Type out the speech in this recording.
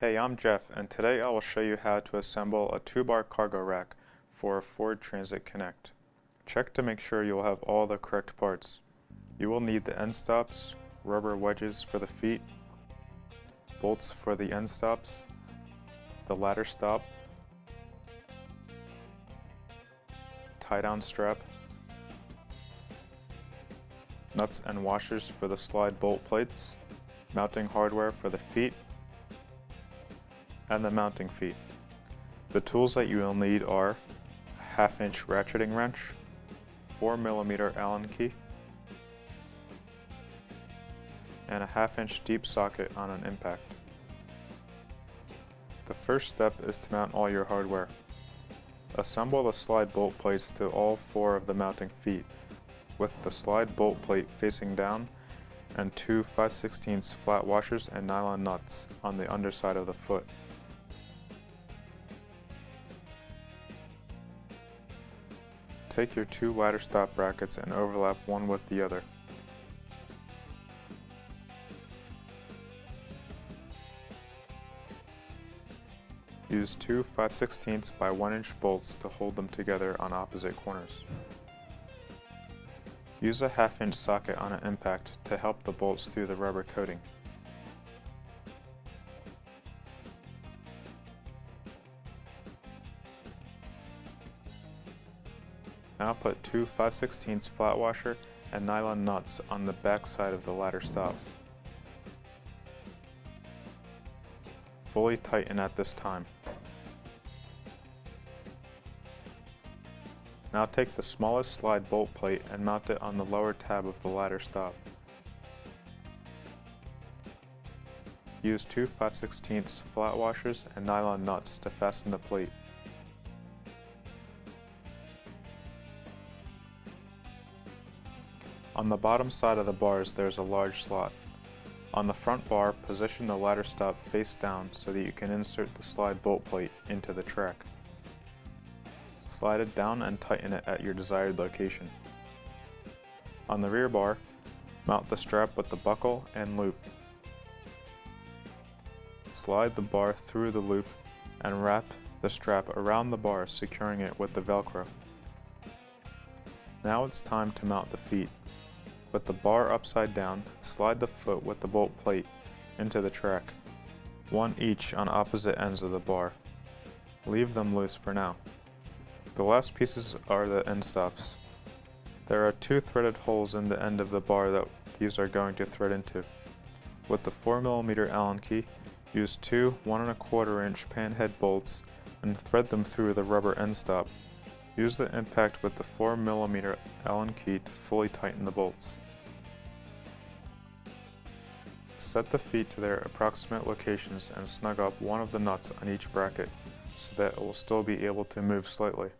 Hey, I'm Jeff, and today I will show you how to assemble a 2-bar cargo rack for a Ford Transit Connect. Check to make sure you will have all the correct parts. You will need the end stops, rubber wedges for the feet, bolts for the end stops, the ladder stop, tie-down strap, nuts and washers for the slide bolt plates, mounting hardware for the feet, and the mounting feet. The tools that you will need are a 1/2-inch ratcheting wrench, 4mm Allen key, and a 1/2-inch deep socket on an impact. The first step is to mount all your hardware. Assemble the slide bolt plates to all 4 of the mounting feet, with the slide bolt plate facing down and 2 5/16 flat washers and nylon nuts on the underside of the foot. Take your 2 ladder stop brackets and overlap one with the other. Use 2 5/16 by 1-inch bolts to hold them together on opposite corners. Use a 1/2-inch socket on an impact to help the bolts through the rubber coating. Now put 2 5/16 flat washer and nylon nuts on the back side of the ladder stop. Fully tighten at this time. Now take the smallest slide bolt plate and mount it on the lower tab of the ladder stop. Use 2 5/16 flat washers and nylon nuts to fasten the plate. On the bottom side of the bars there is a large slot. On the front bar, position the ladder stop face down so that you can insert the slide bolt plate into the track. Slide it down and tighten it at your desired location. On the rear bar, mount the strap with the buckle and loop. Slide the bar through the loop and wrap the strap around the bar, securing it with the Velcro. Now it's time to mount the feet. With the bar upside down, slide the foot with the bolt plate into the track, one each on opposite ends of the bar. Leave them loose for now. The last pieces are the end stops. There are 2 threaded holes in the end of the bar that these are going to thread into. With the 4mm Allen key, use 2 1¼ inch panhead bolts and thread them through the rubber end stop. Use the impact with the 4mm Allen key to fully tighten the bolts. Set the feet to their approximate locations and snug up one of the nuts on each bracket so that it will still be able to move slightly.